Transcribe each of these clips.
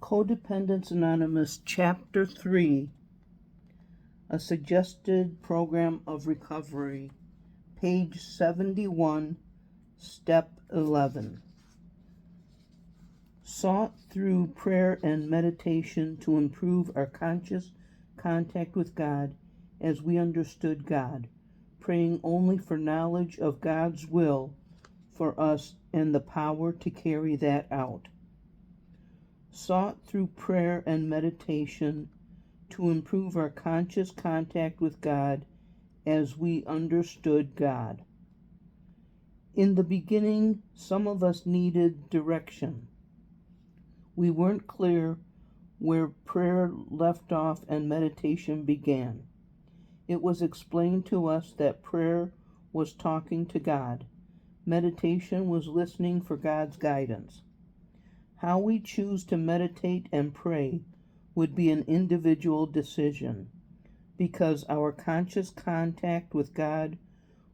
Codependence Anonymous, Chapter 3, A Suggested Program of Recovery, page 71, Step 11. Sought through prayer and meditation to improve our conscious contact with God as we understood God, praying only for knowledge of God's will for us and the power to carry that out. Sought through prayer and meditation to improve our conscious contact with God as we understood God. In the beginning, some of us needed direction. We weren't clear where prayer left off and meditation began. It was explained to us that prayer was talking to God. Meditation was listening for God's guidance. How we choose to meditate and pray would be an individual decision, because our conscious contact with God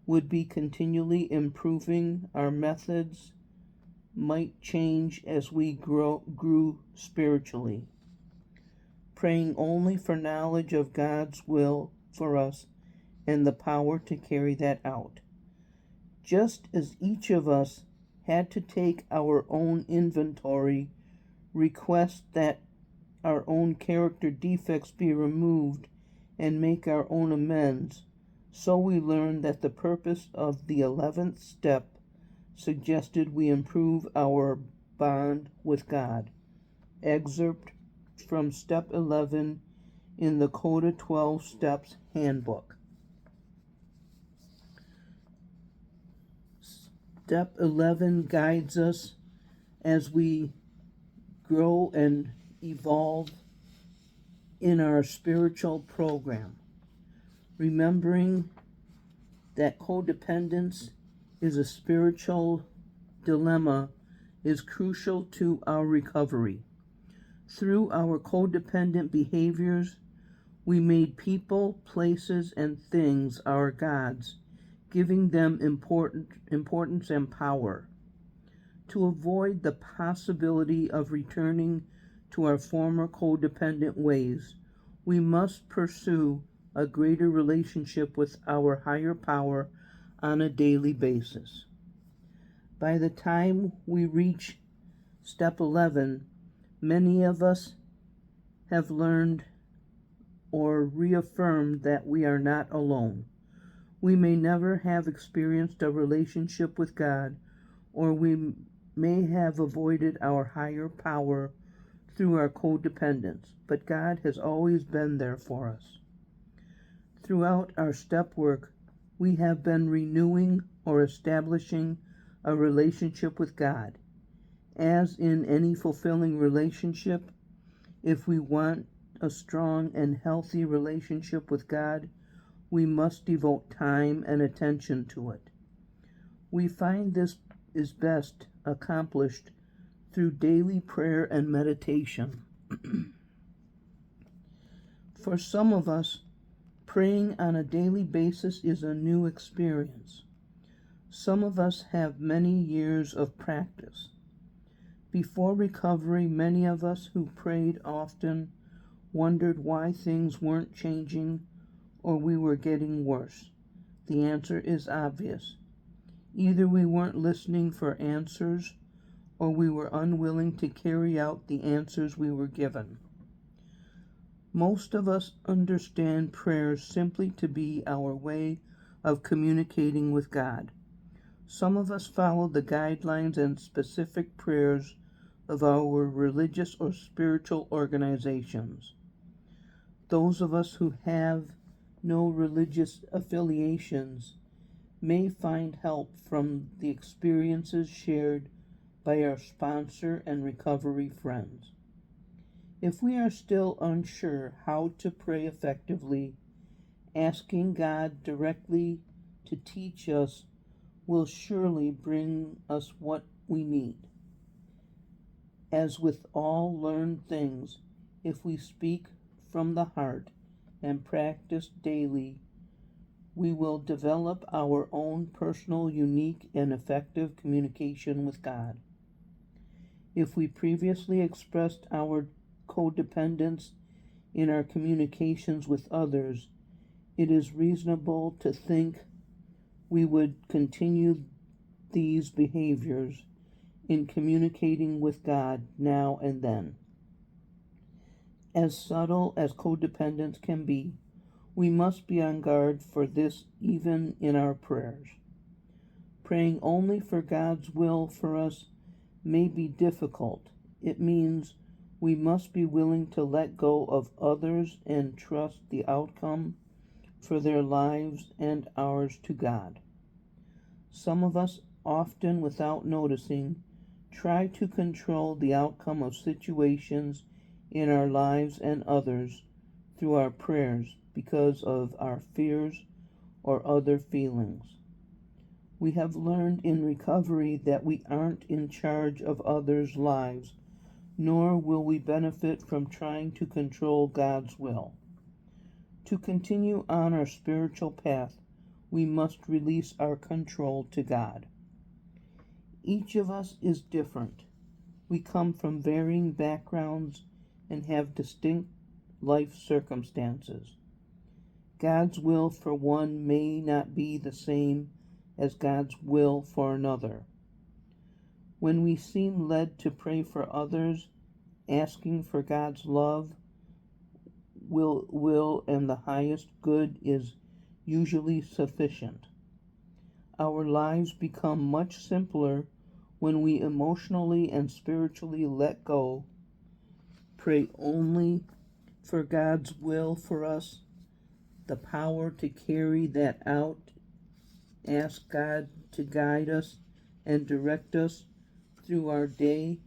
would be continually improving. Our methods might change as we grew spiritually. Praying only for knowledge of God's will for us and the power to carry that out. Just as each of us had to take our own inventory, request that our own character defects be removed, and make our own amends, so we learned that the purpose of the 11th step suggested we improve our bond with God. Excerpt from Step 11 in the Code 12 Steps Handbook. Step 11 guides us as we grow and evolve in our spiritual program, remembering that codependence is a spiritual dilemma is crucial to our recovery. Through our codependent behaviors, we made people, places, and things our gods, giving them importance and power. To avoid the possibility of returning to our former codependent ways, we must pursue a greater relationship with our higher power on a daily basis. By the time we reach Step 11, many of us have learned or reaffirmed that we are not alone. We may never have experienced a relationship with God, or we may have avoided our higher power through our codependence, but God has always been there for us. Throughout our step work, we have been renewing or establishing a relationship with God. As in any fulfilling relationship, if we want a strong and healthy relationship with God, we must devote time and attention to it. We find this is best accomplished through daily prayer and meditation. For some of us, praying on a daily basis is a new experience. Some of us have many years of practice. Before recovery, many of us who prayed often wondered why things weren't changing or we were getting worse. The answer is obvious. Either we weren't listening for answers, or we were unwilling to carry out the answers we were given. Most of us understand prayer simply to be our way of communicating with God. Some of us follow the guidelines and specific prayers of our religious or spiritual organizations. Those of us who have no religious affiliations may find help from the experiences shared by our sponsor and recovery friends. If we are still unsure how to pray effectively, asking God directly to teach us will surely bring us what we need. As with all learned things, if we speak from the heart and practice daily, we will develop our own personal, unique, and effective communication with God. If we previously expressed our codependence in our communications with others, it is reasonable to think we would continue these behaviors in communicating with God now and then. As subtle as codependence can be, we must be on guard for this even in our prayers. Praying only for God's will for us may be difficult. It means we must be willing to let go of others and trust the outcome for their lives and ours to God. Some of us, often without noticing, try to control the outcome of situations in our lives and others through our prayers because of our fears or other feelings. We have learned in recovery that we aren't in charge of others' lives, nor will we benefit from trying to control God's will. To continue on our spiritual path, we must release our control to God. Each of us is different. We come from varying backgrounds and have distinct life circumstances. God's will for one may not be the same as God's will for another. When we seem led to pray for others, asking for God's love, will and the highest good is usually sufficient. Our lives become much simpler when we emotionally and spiritually let go, pray only for God's will for us, the power to carry that out, ask God to guide us and direct us through our day,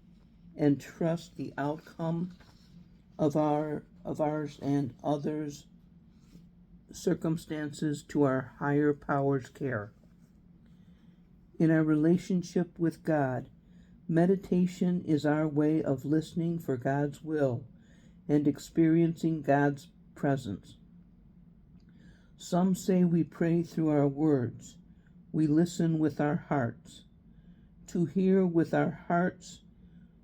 and trust the outcome of ours and others' circumstances to our higher power's care. In our relationship with God, meditation is our way of listening for God's will and experiencing God's presence. Some say we pray through our words. We listen with our hearts. To hear with our hearts,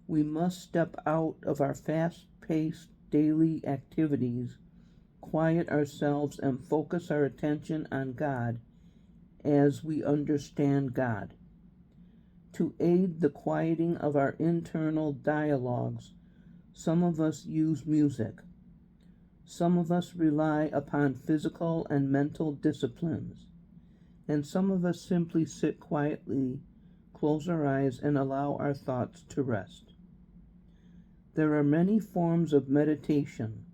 we must step out of our fast-paced daily activities, quiet ourselves, and focus our attention on God as we understand God. To aid the quieting of our internal dialogues, some of us use music. Some of us rely upon physical and mental disciplines, and some of us simply sit quietly, close our eyes, and allow our thoughts to rest. There are many forms of meditation.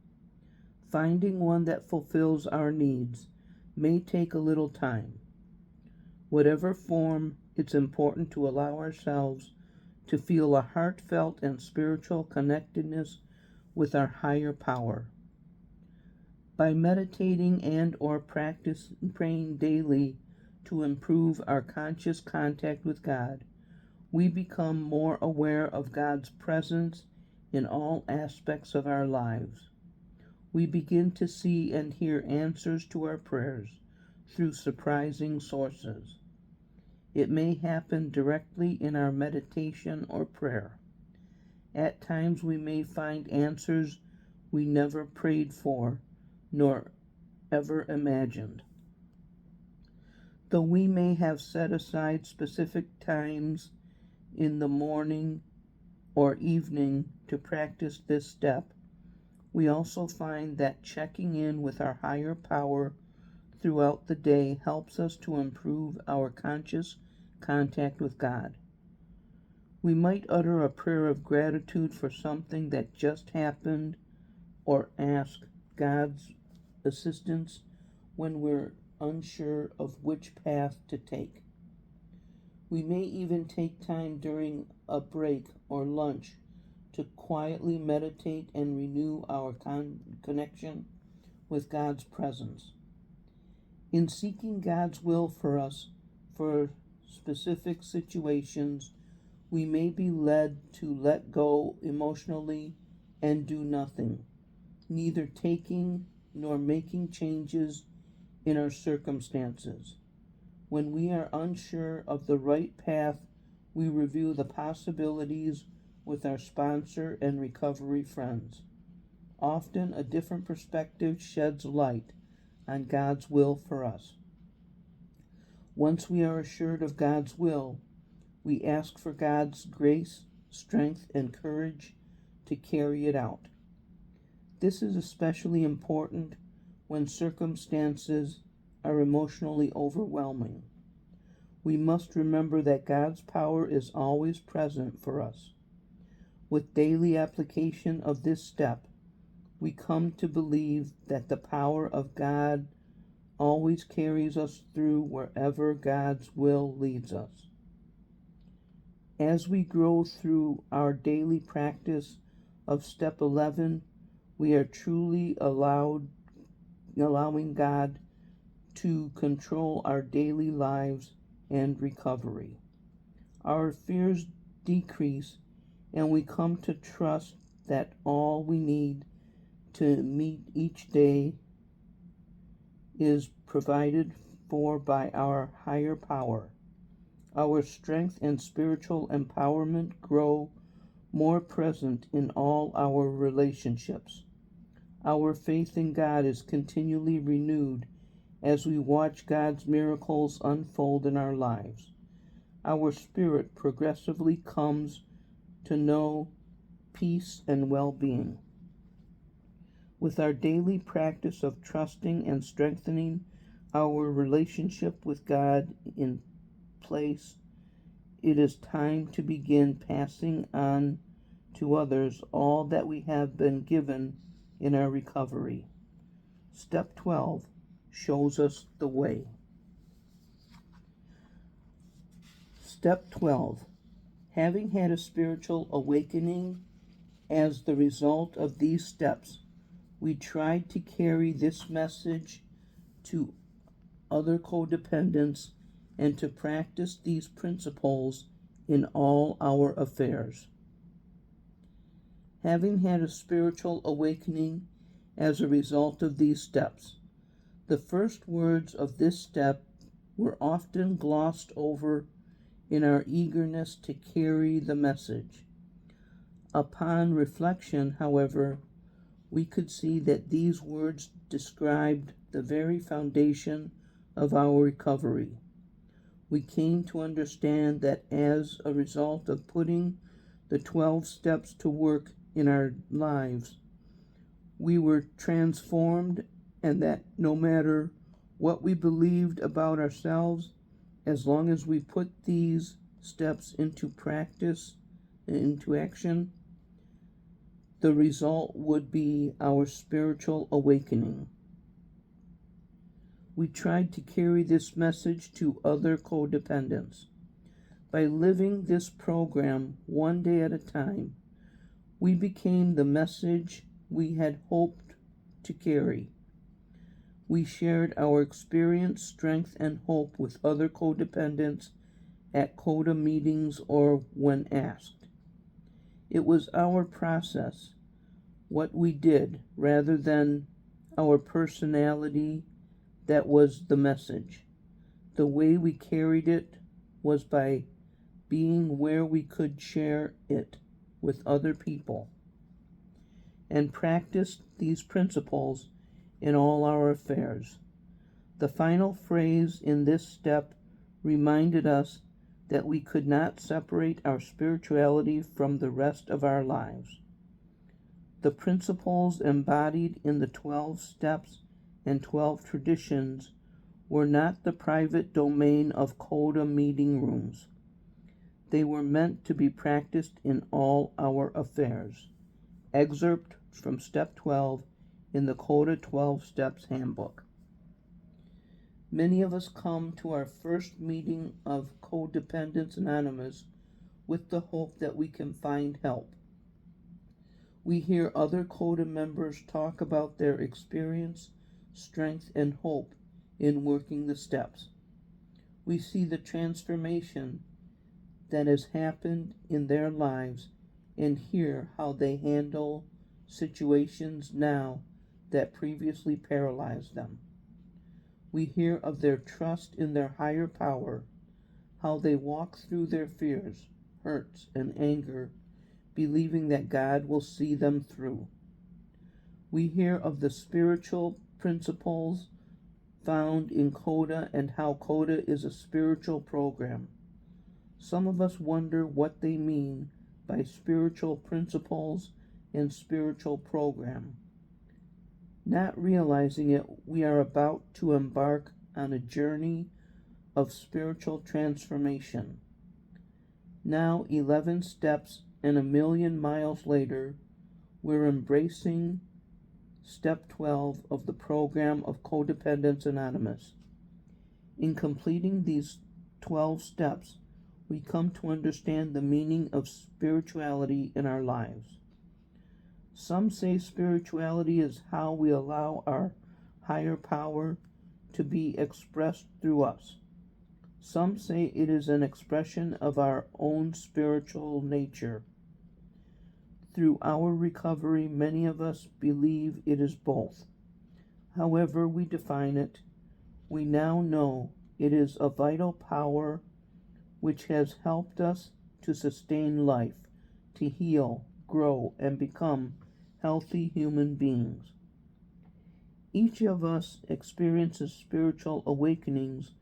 Finding one that fulfills our needs may take a little time. Whatever form, it's important to allow ourselves to feel a heartfelt and spiritual connectedness with our higher power. By meditating and or praying daily to improve our conscious contact with God, we become more aware of God's presence in all aspects of our lives. We begin to see and hear answers to our prayers through surprising sources. It may happen directly in our meditation or prayer. At times we may find answers we never prayed for nor ever imagined. Though we may have set aside specific times in the morning or evening to practice this step, we also find that checking in with our higher power throughout the day helps us to improve our conscious contact with God. We might utter a prayer of gratitude for something that just happened or ask God's assistance when we're unsure of which path to take. We may even take time during a break or lunch to quietly meditate and renew our connection with God's presence. In seeking God's will for us for specific situations, we may be led to let go emotionally and do nothing, neither taking nor making changes in our circumstances. When we are unsure of the right path, we review the possibilities with our sponsor and recovery friends. Often a different perspective sheds light on God's will for us. Once we are assured of God's will, we ask for God's grace, strength, and courage to carry it out. This is especially important when circumstances are emotionally overwhelming. We must remember that God's power is always present for us. With daily application of this step, we come to believe that the power of God always carries us through wherever God's will leads us. As we grow through our daily practice of step 11, we are truly allowing God to control our daily lives and recovery. Our fears decrease, and we come to trust that all we need to meet each day is provided for by our higher power. Our strength and spiritual empowerment grow more present in all our relationships. Our faith in God is continually renewed as we watch God's miracles unfold in our lives. Our spirit progressively comes to know peace and well-being. With our daily practice of trusting and strengthening our relationship with God in place, it is time to begin passing on to others all that we have been given in our recovery. Step 12 shows us the way. Step 12. Having had a spiritual awakening as the result of these steps, we tried to carry this message to other codependents and to practice these principles in all our affairs. Having had a spiritual awakening as a result of these steps, the first words of this step were often glossed over in our eagerness to carry the message. Upon reflection, however, we could see that these words described the very foundation of our recovery. We came to understand that as a result of putting the 12 steps to work in our lives, we were transformed, and that no matter what we believed about ourselves, as long as we put these steps into practice and into action, the result would be our spiritual awakening. We tried to carry this message to other codependents. By living this program one day at a time, we became the message we had hoped to carry. We shared our experience, strength, and hope with other codependents at CODA meetings or when asked. It was our process, what we did, rather than our personality, that was the message. The way we carried it was by being where we could share it with other people and practice these principles in all our affairs. The final phrase in this step reminded us that we could not separate our spirituality from the rest of our lives. The principles embodied in the 12 steps and 12 traditions were not the private domain of CODA meeting rooms. They were meant to be practiced in all our affairs. Excerpt from Step 12 in the CODA 12 Steps Handbook. Many of us come to our first meeting of Codependence Anonymous with the hope that we can find help. We hear other CODA members talk about their experience, strength, and hope in working the steps. We see the transformation that has happened in their lives and hear how they handle situations now that previously paralyzed them. We hear of their trust in their higher power, how they walk through their fears, hurts, and anger believing that God will see them through. We hear of the spiritual principles found in Coda and how Coda is a spiritual program. Some of us wonder what they mean by spiritual principles and spiritual program. Not realizing it, we are about to embark on a journey of spiritual transformation. Now, 11 steps and 1,000,000 miles later, we're embracing Step 12 of the program of Codependence Anonymous. In completing these 12 steps, we come to understand the meaning of spirituality in our lives. Some say spirituality is how we allow our higher power to be expressed through us. Some say it is an expression of our own spiritual nature. Through our recovery, many of us believe it is both. However we define it, we now know it is a vital power which has helped us to sustain life, to heal, grow, and become healthy human beings. Each of us experiences spiritual awakenings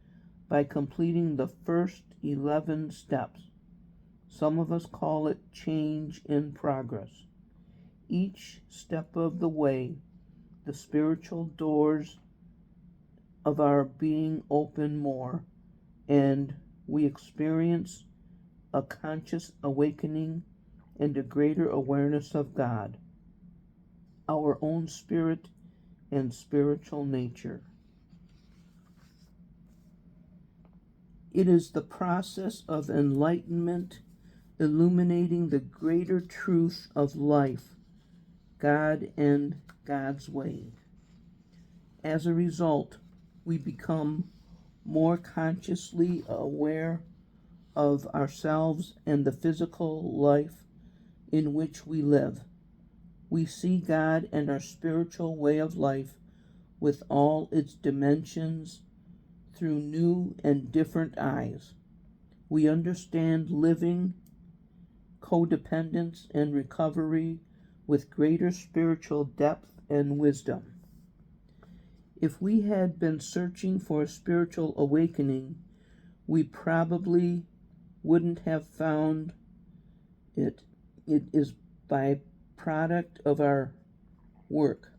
by completing the first 11 steps. Some of us call it change in progress. Each step of the way, the spiritual doors of our being open more, and we experience a conscious awakening and a greater awareness of God, our own spirit and spiritual nature. It is the process of enlightenment, illuminating the greater truth of life, God and God's way. As a result, we become more consciously aware of ourselves and the physical life in which we live. We see God and our spiritual way of life with all its dimensions through new and different eyes. We understand living, codependence, and recovery with greater spiritual depth and wisdom. If we had been searching for a spiritual awakening, we probably wouldn't have found it. It is by product of our work.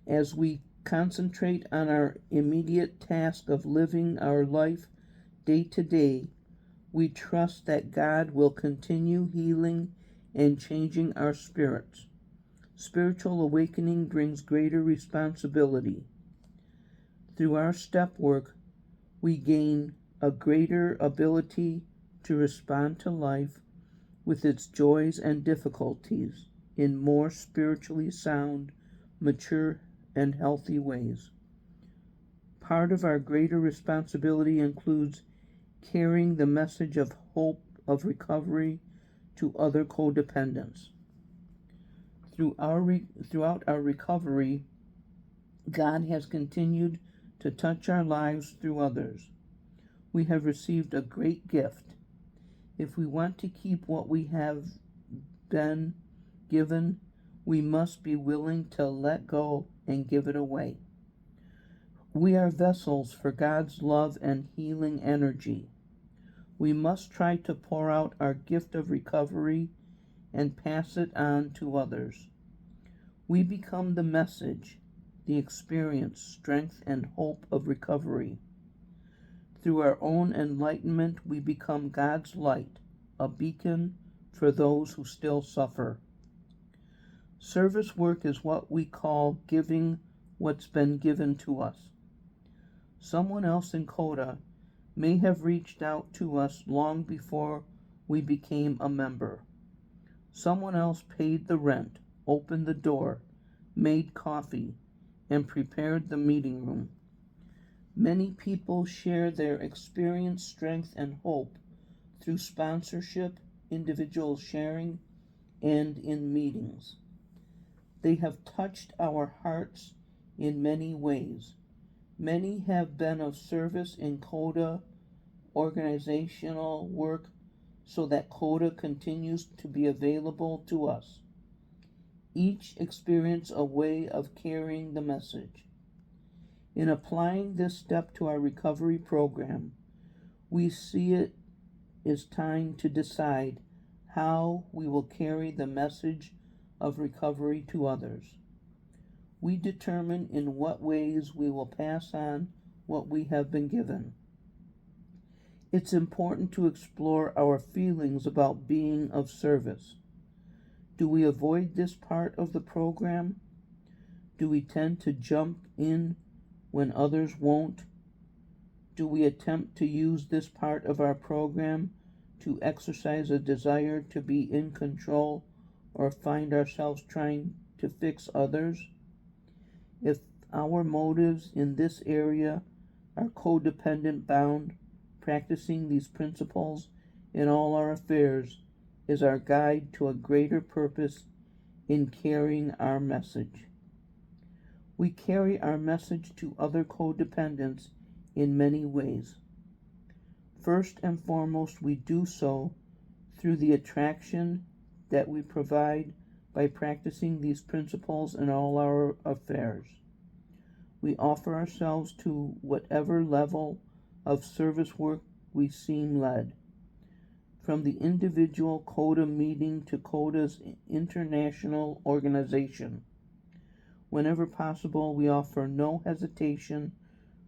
As we concentrate on our immediate task of living our life day to day, we trust that God will continue healing and changing our spirits. Spiritual awakening brings greater responsibility. Through our step work, we gain a greater ability to respond to life with its joys and difficulties in more spiritually sound, mature, and healthy ways. Part of our greater responsibility includes carrying the message of hope of recovery to other codependents. Throughout our recovery, God has continued to touch our lives through others. We have received a great gift. If we want to keep what we have been given, we must be willing to let go and give it away. We are vessels for God's love and healing energy. We must try to pour out our gift of recovery and pass it on to others. We become the message, the experience, strength, and hope of recovery. Through our own enlightenment, we become God's light, a beacon for those who still suffer. Service work is what we call giving what's been given to us. Someone else in Coda may have reached out to us long before we became a member. Someone else paid the rent, opened the door, made coffee, and prepared the meeting room. Many people share their experience, strength, and hope through sponsorship, individual sharing, and in meetings. They have touched our hearts in many ways. Many have been of service in Coda, organizational work, so that Coda continues to be available to us. Each experience a way of carrying the message. In applying this step to our recovery program, we see it is time to decide how we will carry the message of recovery to others. We determine in what ways we will pass on what we have been given. It's important to explore our feelings about being of service. Do we avoid this part of the program? Do we tend to jump in when others won't? Do we attempt to use this part of our program to exercise a desire to be in control or find ourselves trying to fix others? If our motives in this area are codependent bound, practicing these principles in all our affairs is our guide to a greater purpose in carrying our message. We carry our message to other codependents in many ways. First and foremost, we do so through the attraction that we provide by practicing these principles in all our affairs. We offer ourselves to whatever level of service work we seem led. From the individual CODA meeting to CODA's international organization. Whenever possible, we offer no hesitation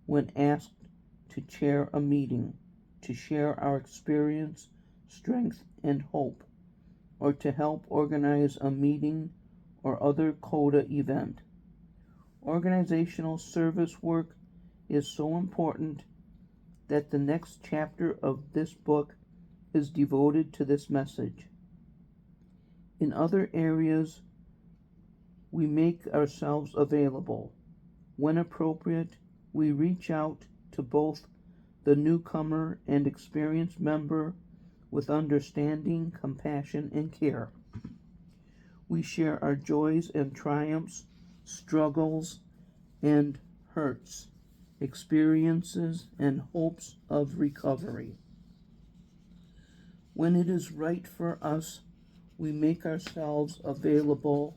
when asked to chair a meeting, to share our experience, strength, and hope, or to help organize a meeting or other CODA event. Organizational service work is so important that the next chapter of this book is devoted to this message. In other areas, we make ourselves available. When appropriate, we reach out to both the newcomer and experienced member with understanding, compassion, and care. We share our joys and triumphs, struggles and hurts, experiences and hopes of recovery. When it is right for us, we make ourselves available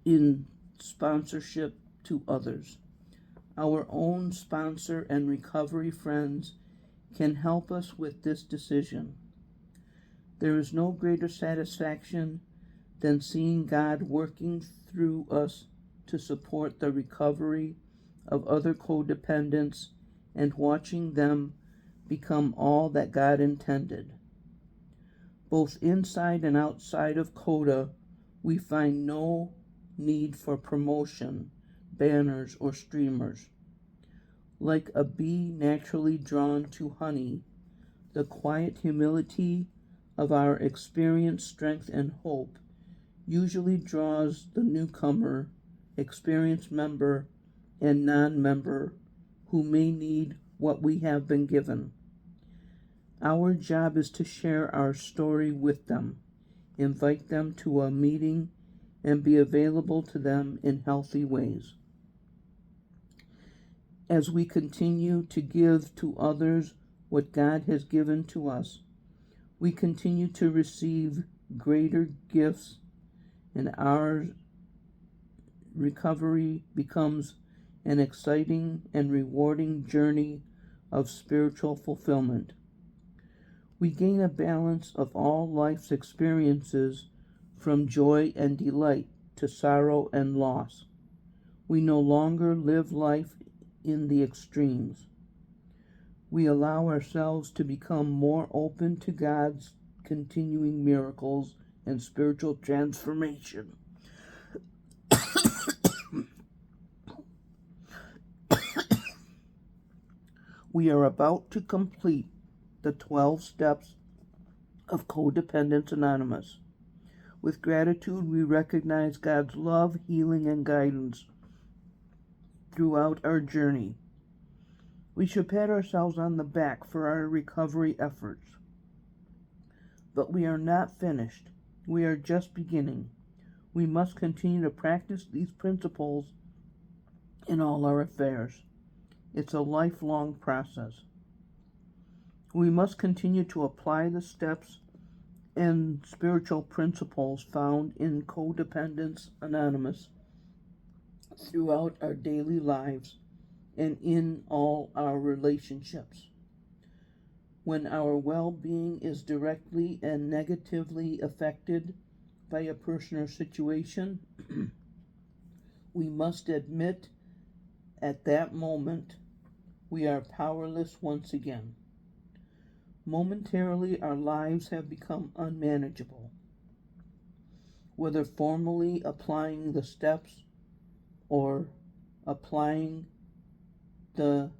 in sponsorship to others. Our own sponsor and recovery friends can help us with this decision. There is no greater satisfaction than seeing God working through us to support the recovery of other codependents and watching them become all that God intended. Both inside and outside of CODA, we find no need for promotion, banners, or streamers. Like a bee naturally drawn to honey, the quiet humility of our experience, strength, and hope usually draws the newcomer, experienced member, and non-member who may need what we have been given. Our job is to share our story with them, invite them to a meeting, and be available to them in healthy ways. As we continue to give to others what God has given to us, we continue to receive greater gifts, and our recovery becomes an exciting and rewarding journey of spiritual fulfillment. We gain a balance of all life's experiences, from joy and delight to sorrow and loss. We no longer live life in the extremes. We allow ourselves to become more open to God's continuing miracles and spiritual transformation. We are about to complete the 12 steps of Codependence Anonymous. With gratitude, we recognize God's love, healing, and guidance throughout our journey. We should pat ourselves on the back for our recovery efforts. But we are not finished. We are just beginning. We must continue to practice these principles in all our affairs. It's a lifelong process. We must continue to apply the steps and spiritual principles found in Codependence Anonymous throughout our daily lives and in all our relationships. When our well-being is directly and negatively affected by a person or situation, we must admit at that moment we are powerless once again. Momentarily, our lives have become unmanageable. Whether formally applying the steps or applying the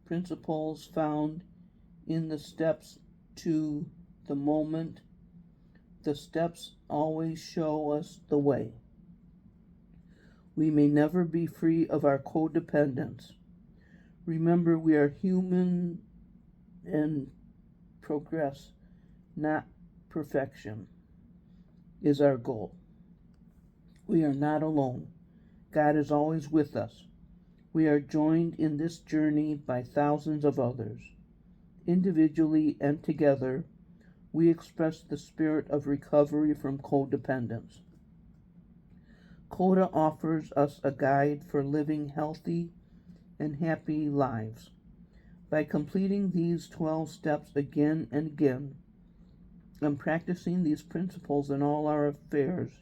principles found in the steps to the moment, the steps always show us the way. We may never be free of our codependence. Remember, we are human and progress, not perfection, is our goal. We are not alone. God is always with us. We are joined in this journey by thousands of others. Individually and together, we express the spirit of recovery from codependence. Coda offers us a guide for living healthy and happy lives. By completing these 12 steps again and again, and practicing these principles in all our affairs,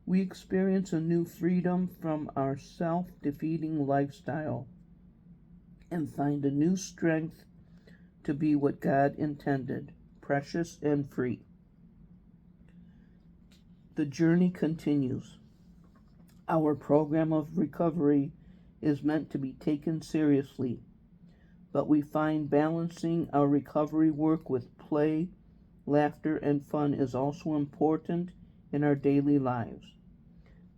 we experience a new freedom from our self-defeating lifestyle and find a new strength to be what God intended, precious and free. The journey continues. Our program of recovery is meant to be taken seriously, but we find balancing our recovery work with play, laughter, and fun is also important in our daily lives.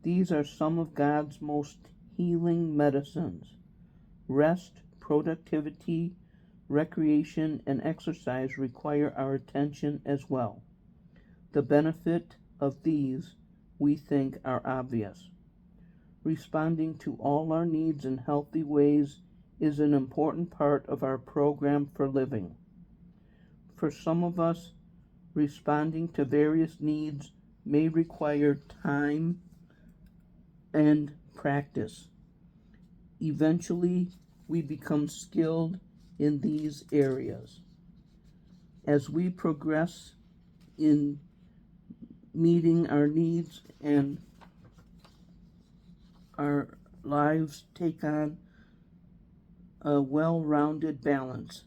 These are some of God's most healing medicines. Rest, productivity, recreation, and exercise require our attention as well. The benefit of these, we think, are obvious. Responding to all our needs in healthy ways is an important part of our program for living. For some of us, responding to various needs may require time and practice. Eventually, we become skilled in these areas. As we progress in meeting our needs and our lives take on a well-rounded balance.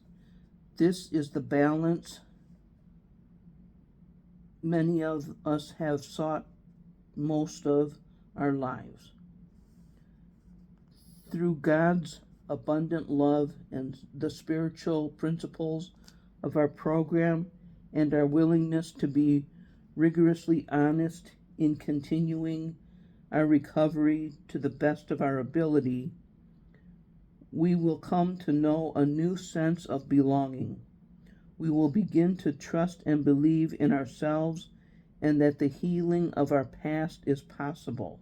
This is the balance many of us have sought most of our lives. Through God's abundant love and the spiritual principles of our program and our willingness to be rigorously honest in continuing our recovery to the best of our ability, we will come to know a new sense of belonging. We will begin to trust and believe in ourselves and that the healing of our past is possible.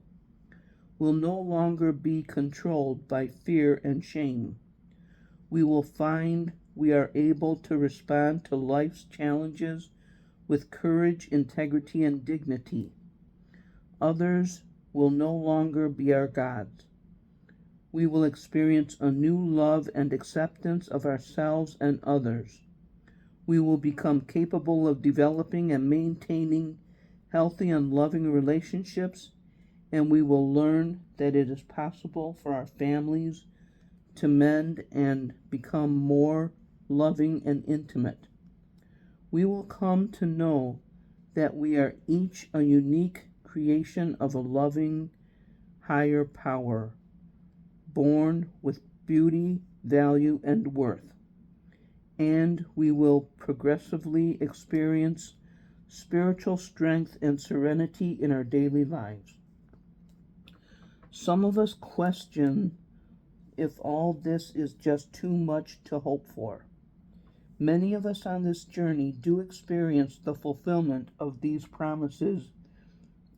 We'll no longer be controlled by fear and shame. We will find we are able to respond to life's challenges with courage, integrity, and dignity. Others will no longer be our gods. We will experience a new love and acceptance of ourselves and others. We will become capable of developing and maintaining healthy and loving relationships, and we will learn that it is possible for our families to mend and become more loving and intimate. We will come to know that we are each a unique creation of a loving higher power, born with beauty, value, and worth. And we will progressively experience spiritual strength and serenity in our daily lives. Some of us question if all this is just too much to hope for. Many of us on this journey do experience the fulfillment of these promises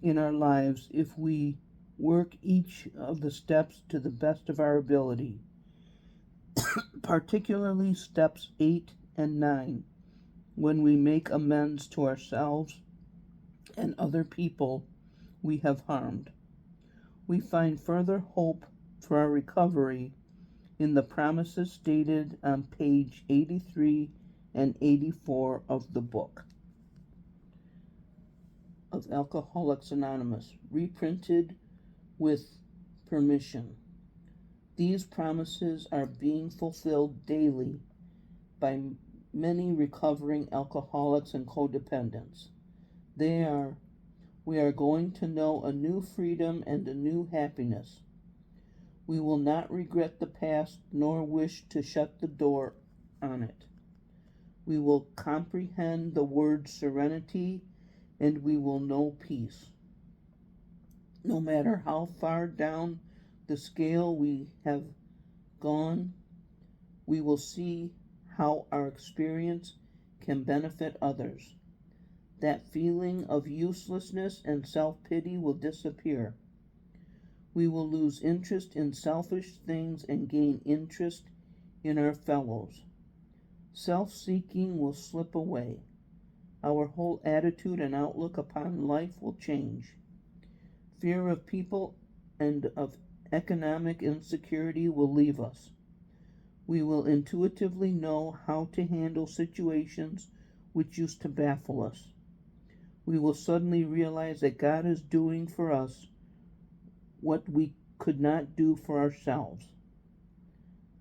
in our lives if we work each of the steps to the best of our ability, particularly steps 8 and 9. When we make amends to ourselves and other people we have harmed. We find further hope for our recovery in the promises stated on page 83 and 84 of the book of Alcoholics Anonymous, reprinted with permission. These promises are being fulfilled daily by many recovering alcoholics and codependents. We are going to know a new freedom and a new happiness. We will not regret the past nor wish to shut the door on it. We will comprehend the word serenity and we will know peace. No matter how far down the scale we have gone, we will see how our experience can benefit others. That feeling of uselessness and self-pity will disappear. We will lose interest in selfish things and gain interest in our fellows. Self-seeking will slip away. Our whole attitude and outlook upon life will change. Fear of people and of economic insecurity will leave us. We will intuitively know how to handle situations which used to baffle us. We will suddenly realize that God is doing for us what we could not do for ourselves.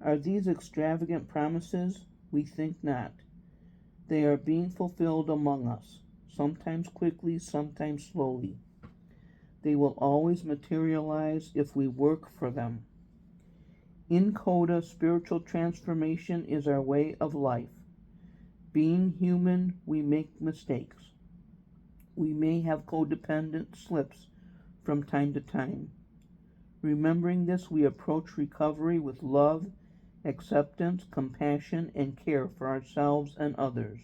Are these extravagant promises? We think not. They are being fulfilled among us, sometimes quickly, sometimes slowly. They will always materialize if we work for them. In Coda, spiritual transformation is our way of life. Being human, we make mistakes. We may have codependent slips from time to time. Remembering this, we approach recovery with love, acceptance, compassion, and care for ourselves and others.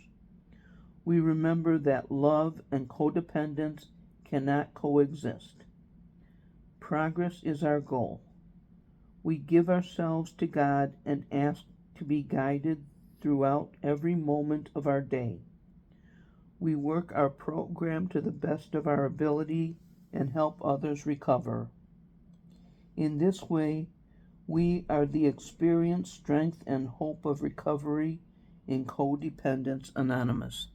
We remember that love and codependence cannot coexist. Progress is our goal. We give ourselves to God and ask to be guided throughout every moment of our day. We work our program to the best of our ability and help others recover. In this way, we are the experience, strength, and hope of recovery in Codependence Anonymous.